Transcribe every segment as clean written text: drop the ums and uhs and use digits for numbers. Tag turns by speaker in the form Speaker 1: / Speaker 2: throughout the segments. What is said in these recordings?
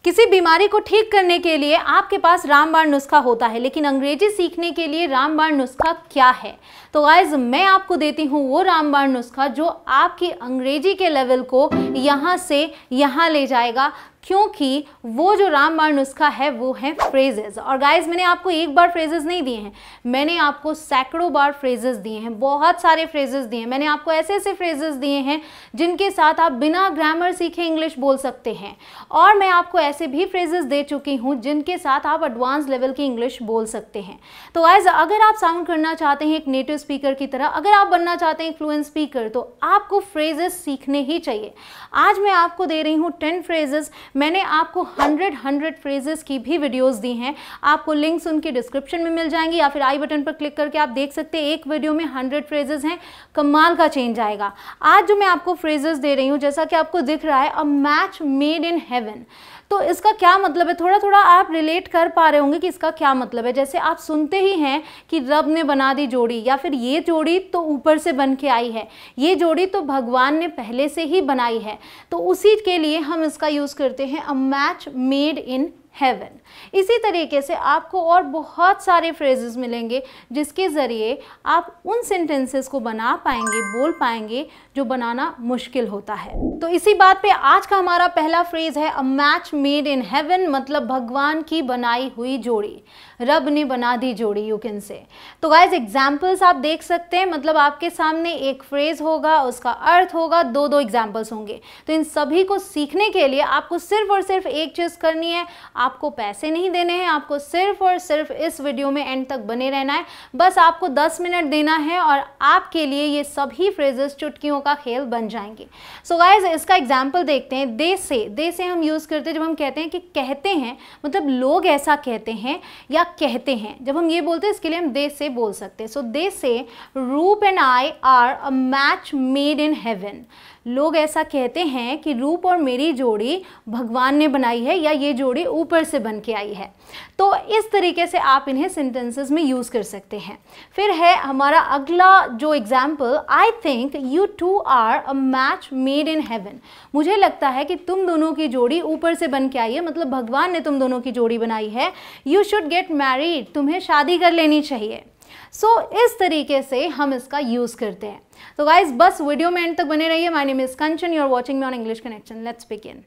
Speaker 1: किसी बीमारी को ठीक करने के लिए आपके पास रामबाण नुस्खा होता है, लेकिन अंग्रेजी सीखने के लिए रामबाण नुस्खा क्या है? तो गाइस मैं आपको देती हूँ वो रामबाण नुस्खा जो आपकी अंग्रेजी के लेवल को यहाँ से यहाँ ले जाएगा, क्योंकि वो जो रामबाण नुस्खा है वो है फ्रेजेस। और गाइस मैंने आपको एक बार फ्रेजेस नहीं दिए हैं, मैंने आपको सैकड़ों बार फ्रेजेस दिए हैं, बहुत सारे फ्रेजेस दिए हैं। मैंने आपको ऐसे ऐसे फ्रेजेस दिए हैं जिनके साथ आप बिना ग्रामर सीखे इंग्लिश बोल सकते हैं, और मैं आपको ऐसे भी फ्रेजेस दे चुकी हूँ जिनके साथ आप एडवांस लेवल की इंग्लिश बोल सकते हैं। तो गाइस अगर आप साउंड करना चाहते हैं एक नेटिव स्पीकर की तरह, अगर आप बनना चाहते हैं एक फ्लुएंट स्पीकर, तो आपको फ्रेजेस सीखने ही चाहिए। आज मैं आपको दे रही हूँ 10 फ्रेजेस। मैंने आपको 100 फ्रेजेस की भी वीडियोस दी हैं, आपको लिंक्स उनके डिस्क्रिप्शन में मिल जाएंगी, या फिर आई बटन पर क्लिक करके आप देख सकते हैं। एक वीडियो में 100 फ्रेजेस हैं, कमाल का चेंज आएगा। आज जो मैं आपको फ्रेजेस दे रही हूँ, जैसा कि आपको दिख रहा है, अ मैच मेड इन हेवन, तो इसका क्या मतलब है? थोड़ा थोड़ा आप रिलेट कर पा रहे होंगे कि इसका क्या मतलब है। जैसे आप सुनते ही हैं कि रब ने बना दी जोड़ी, या फिर ये जोड़ी तो ऊपर से बन के आई है, ये जोड़ी तो भगवान ने पहले से ही बनाई है, तो उसी के लिए हम इसका यूज़ करते हैं अ मैच मेड इन हेवन। इसी तरीके से आपको और बहुत सारे फ्रेजेस मिलेंगे जिसके ज़रिए आप उन सेंटेंसेस को बना पाएंगे, बोल पाएंगे जो बनाना मुश्किल होता है। तो इसी बात पे आज का हमारा पहला फ्रेज है अ मैच मेड इन हेवन, मतलब भगवान की बनाई हुई जोड़ी, रब ने बना दी जोड़ी, यू कैन से। तो गाइज एग्जाम्पल्स आप देख सकते हैं, मतलब आपके सामने एक फ्रेज होगा, उसका अर्थ होगा, दो एग्जाम्पल्स होंगे। तो इन सभी को सीखने के लिए आपको सिर्फ और सिर्फ एक चीज़ करनी है, आपको पैसे नहीं देने हैं, आपको सिर्फ और सिर्फ इस वीडियो में एंड तक बने रहना है। बस आपको 10 मिनट देना है और आपके लिए ये सभी फ्रेजेस चुटकियों का खेल बन जाएंगे। सो गाइज इसका एग्जाम्पल देखते हैं। दे से हम यूज़ करते हैं जब हम कहते हैं कि कहते हैं, मतलब लोग ऐसा कहते हैं या कहते हैं। जब हम ये बोलते हैं इसके लिए हम दे से बोल सकते हैं। सो they say Roop and I are a match made in heaven. लोग ऐसा कहते हैं कि रूप और मेरी जोड़ी भगवान ने बनाई है, या ये जोड़ी ऊपर से बन के आई है। तो इस तरीके से आप इन्हें सेंटेंसेस में यूज़ कर सकते हैं। फिर है हमारा अगला जो example, I think you two are a match made in heaven. मुझे लगता है कि तुम दोनों की जोड़ी ऊपर से बन के आई है, मतलब भगवान ने तुम दोनों की जोड़ी बनाई है। यू शुड गेट मैरिड, तुम्हें शादी कर लेनी चाहिए। सो इस तरीके से हम इसका यूज़ करते हैं। तो गाइज बस वीडियो में एंड तक बने रहिए। My name is Kanchan, you are watching me on English Connection. Let's begin.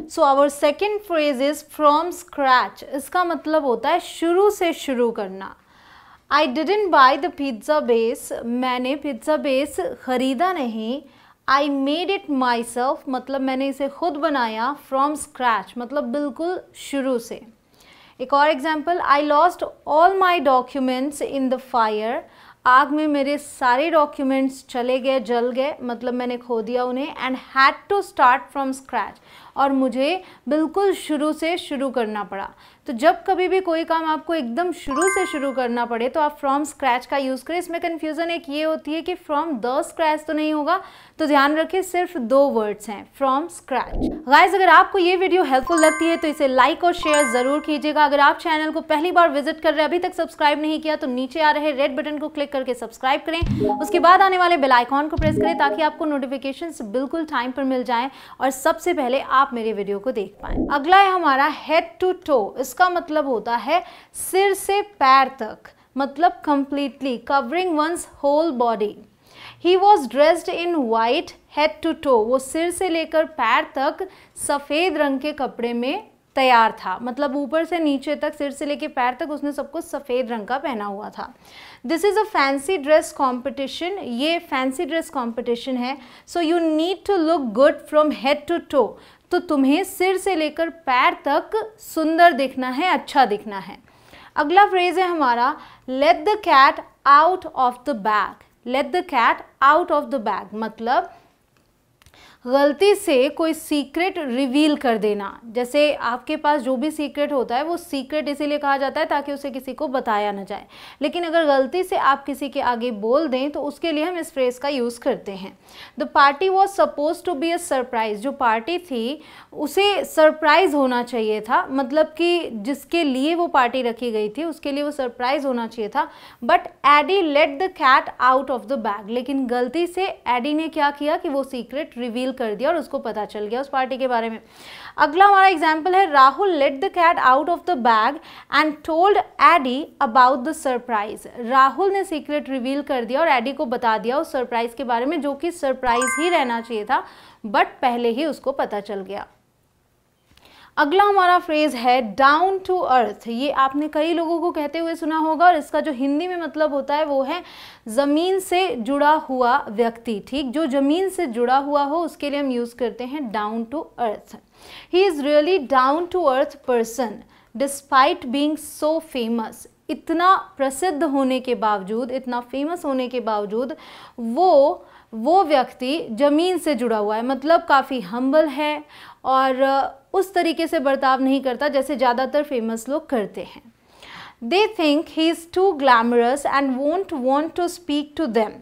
Speaker 1: So our second phrase is from scratch. इसका मतलब होता है शुरू से शुरू करना। I didn't buy the pizza base, मैंने पिज्ज़ा बेस खरीदा नहीं। I made it myself, मतलब मैंने इसे खुद बनाया। फ्रॉम स्क्रैच मतलब बिल्कुल शुरू से। एक और example, I lost all my documents in the fire. आग में मेरे सारे डॉक्यूमेंट्स चले गए, जल गए, मतलब मैंने खो दिया उन्हें। And had to start from scratch, और मुझे बिल्कुल शुरू से शुरू करना पड़ा। तो जब कभी भी कोई काम आपको एकदम शुरू से शुरू करना पड़े तो आप फ्रॉम स्क्रैच का यूज़ करें। इसमें कन्फ्यूज़न एक ये होती है कि फ्रॉम द स्क्रैच तो नहीं होगा, तो ध्यान रखें सिर्फ 2 वर्ड्स हैं, फ्रॉम स्क्रैच। गाइज अगर आपको ये वीडियो हेल्पफुल लगती है तो इसे लाइक और शेयर ज़रूर कीजिएगा। अगर आप चैनल को पहली बार विजिट कर रहे हैं, अभी तक सब्सक्राइब नहीं किया, तो नीचे आ रहे रेड बटन को क्लिक करके सब्सक्राइब करें। उसके बाद आने वाले बेल आइकॉन को प्रेस करें ताकि आपको नोटिफिकेशंस बिल्कुल टाइम पर मिल जाएं और सबसे पहले आप मेरे वीडियो को देख पाएं। अगला है हमारा हेड टू टो। इसका मतलब होता है सिर से पैर तक, मतलब completely covering one's whole body. He was dressed in white head to toe, वो सिर से लेकर पैर तक सफ़ेद रंग के कपड़े में तैयार था, मतलब ऊपर से नीचे तक, सिर से लेकर पैर तक उसने सब कुछ सफ़ेद रंग का पहना हुआ था। This is a fancy dress competition, ये फैंसी ड्रेस कॉम्पिटिशन है। So you need to look good from head to toe, तो तुम्हें सिर से लेकर पैर तक सुंदर दिखना है, अच्छा दिखना है। अगला फ्रेज है हमारा let the cat out of the bag. Let the cat out of the bag मतलब गलती से कोई सीक्रेट रिवील कर देना। जैसे आपके पास जो भी सीक्रेट होता है वो सीक्रेट इसीलिए कहा जाता है ताकि उसे किसी को बताया ना जाए, लेकिन अगर गलती से आप किसी के आगे बोल दें तो उसके लिए हम इस फ्रेज का यूज़ करते हैं। The party was suppose to be a surprise, जो पार्टी थी उसे सरप्राइज होना चाहिए था, मतलब कि जिसके लिए वो पार्टी रखी गई थी उसके लिए वो सरप्राइज होना चाहिए था। But Eddie let the cat out of the bag, लेकिन गलती से एडी ने क्या किया कि वो सीक्रेट रिवील रिवील कर दिया और उसको पता चल गया उस पार्टी के बारे में। अगला हमारा एग्जाम्पल है, Rahul let the cat out of the bag and told Eddie about the surprise. Rahul ने सीक्रेट रिवील कर दिया और एडी को बता दिया उस सरप्राइज के बारे में, जो कि सरप्राइज ही रहना चाहिए था बट पहले ही उसको पता चल गया। अगला हमारा फ्रेज है डाउन टू अर्थ। ये आपने कई लोगों को कहते हुए सुना होगा और इसका जो हिंदी में मतलब होता है वो है ज़मीन से जुड़ा हुआ व्यक्ति। ठीक, जो ज़मीन से जुड़ा हुआ हो उसके लिए हम यूज़ करते हैं down to earth. He is really down to earth person despite being so famous. इतना प्रसिद्ध होने के बावजूद, इतना फेमस होने के बावजूद वो व्यक्ति ज़मीन से जुड़ा हुआ है, मतलब काफ़ी हम्बल है और उस तरीके से बर्ताव नहीं करता जैसे ज़्यादातर फेमस लोग करते हैं। They think he is too glamorous and won't want to speak to them.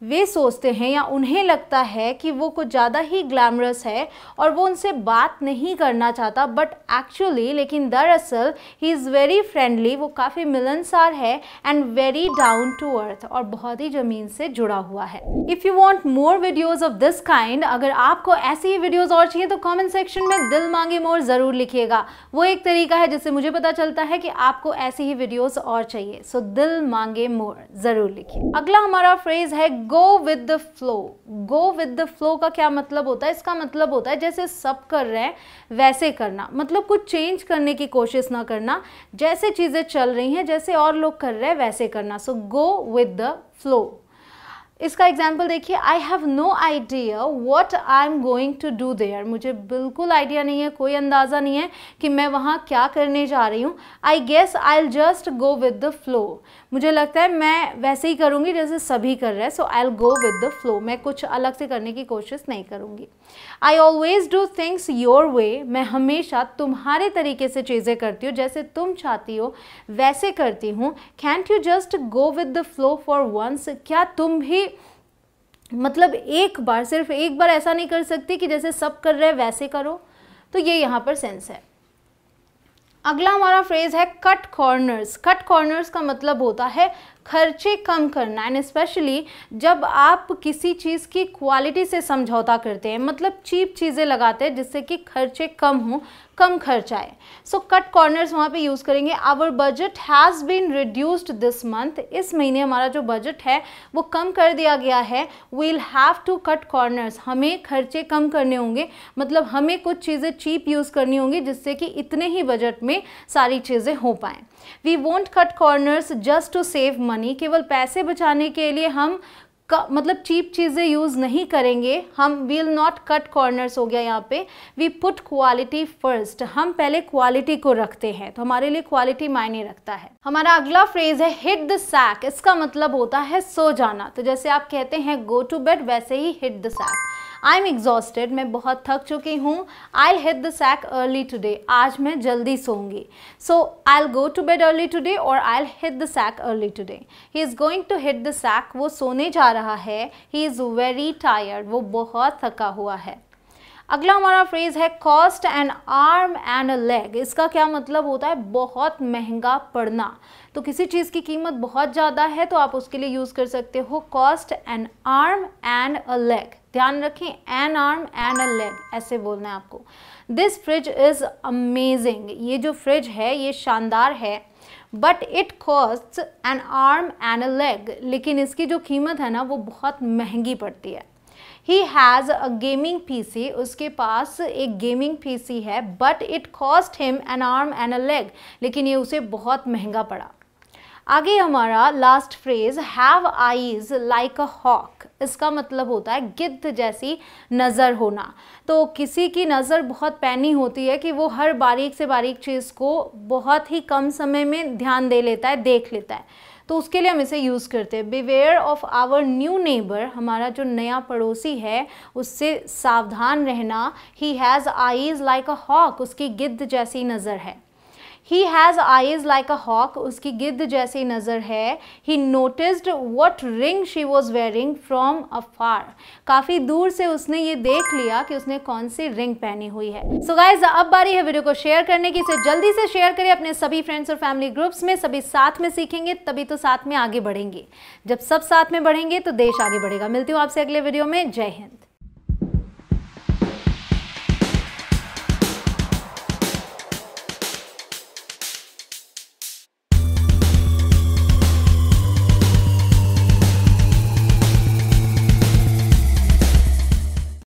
Speaker 1: वे सोचते हैं या उन्हें लगता है कि वो कुछ ज़्यादा ही ग्लैमरस है और वो उनसे बात नहीं करना चाहता, बट एक्चुअली लेकिन दरअसल ही इज़ वेरी फ्रेंडली, वो काफ़ी मिलनसार है and very down to earth और बहुत ही ज़मीन से जुड़ा हुआ है। If you want more videos of this kind, अगर आपको ऐसी ही वीडियोज़ और चाहिए तो कॉमेंट सेक्शन में दिल मांगे मोर ज़रूर लिखिएगा। वो एक तरीका है जिससे मुझे पता चलता है कि आपको ऐसी ही वीडियोज़ और चाहिए, सो दिल मांगे मोर ज़रूर लिखिए। अगला हमारा फ्रेज़ है गो with the flow. Go with the flow का क्या मतलब होता है? इसका मतलब होता है जैसे सब कर रहे हैं वैसे करना, मतलब कुछ चेंज करने की कोशिश ना करना, जैसे चीज़ें चल रही हैं, जैसे और लोग कर रहे हैं वैसे करना। So go with the flow. इसका एग्जाम्पल देखिए, I have no idea what I am going to do there. मुझे बिल्कुल आइडिया नहीं है, कोई अंदाज़ा नहीं है कि मैं वहाँ क्या करने जा रही हूँ। I guess I will just go with the flow. मुझे लगता है मैं वैसे ही करूँगी जैसे सभी कर रहे हैं, so I will go with the flow. मैं कुछ अलग से करने की कोशिश नहीं करूँगी। I always do things your way. मैं हमेशा तुम्हारे तरीके से चीज़ें करती हूँ, जैसे तुम चाहती हो वैसे करती हूँ। Can't you just go with the flow for once. क्या तुम भी मतलब एक बार, सिर्फ एक बार ऐसा नहीं कर सकती कि जैसे सब कर रहे हैं वैसे करो? तो ये यहाँ पर सेंस है। अगला हमारा फ्रेज है कट कॉर्नर्स। कट कॉर्नर्स का मतलब होता है खर्चे कम करना, एंड स्पेशली जब आप किसी चीज़ की क्वालिटी से समझौता करते हैं, मतलब चीप चीज़ें लगाते हैं जिससे कि खर्चे कम हों, कम खर्च आए। सो कट कॉर्नर्स वहाँ पे यूज़ करेंगे। Our budget has been reduced this month. इस महीने हमारा जो बजट है वो कम कर दिया गया है। We'll have to cut corners. हमें खर्चे कम करने होंगे, मतलब हमें कुछ चीज़ें चीप यूज़ करनी होंगी जिससे कि इतने ही बजट में सारी चीज़ें हो पाएँ। We won't cut corners just to save money. केवल पैसे बचाने के लिए हम मतलब चीप चीज़ें यूज़ नहीं करेंगे। हम विल नॉट कट कॉर्नर्स हो गया यहाँ पे। We put quality first. हम पहले क्वालिटी को रखते हैं, तो हमारे लिए क्वालिटी मायने रखता है। हमारा अगला फ्रेज है हिट द सैक। इसका मतलब होता है सो जाना। तो जैसे आप कहते हैं गो टू बेड, वैसे ही hit the sack. I am exhausted. मैं बहुत थक चुकी हूँ। I will hit the sack early today. आज मैं जल्दी सोऊंगी। So I will go to bed early today और I will hit the sack early today. He is going to hit the sack. वो सोने जा रहा है। He is very tired. वो बहुत थका हुआ है। अगला हमारा फ्रेज है cost N arm and a leg. इसका क्या मतलब होता है? बहुत महंगा पड़ना। तो किसी चीज़ की कीमत बहुत ज़्यादा है तो आप उसके लिए यूज़ कर सकते हो cost N arm and a leg. ध्यान रखें, N arm and a leg ऐसे बोलना है आपको। This fridge is amazing. ये जो फ्रिज है ये शानदार है। But it cost N arm and a leg. लेकिन इसकी जो कीमत है ना वो बहुत महंगी पड़ती है। He has a gaming PC. उसके पास एक गेमिंग पीसी है। But it cost him an arm and a leg. लेकिन ये उसे बहुत महंगा पड़ा। आगे हमारा last phrase have eyes like a hawk. इसका मतलब होता है गिद्ध जैसी नज़र होना। तो किसी की नज़र बहुत पैनी होती है कि वो हर बारीक से बारीक चीज़ को बहुत ही कम समय में ध्यान दे लेता है, देख लेता है। तो उसके लिए हम इसे यूज़ करते हैं। Beware of our new neighbour. हमारा जो नया पड़ोसी है उससे सावधान रहना। He has eyes like a hawk. उसकी गिद्ध जैसी नज़र है। He has eyes like a hawk. उसकी गिद्ध जैसी नज़र है। He noticed what ring she was wearing from afar. काफ़ी दूर से उसने ये देख लिया कि उसने कौन सी रिंग पहनी हुई है। So guys, अब बारी है वीडियो को शेयर करने की। इसे जल्दी से शेयर करें अपने सभी फ्रेंड्स और फैमिली ग्रुप्स में। सभी साथ में सीखेंगे तभी तो साथ में आगे बढ़ेंगे। जब सब साथ में बढ़ेंगे तो देश आगे बढ़ेगा। मिलती हूँ आपसे अगले वीडियो में। जय हिंद।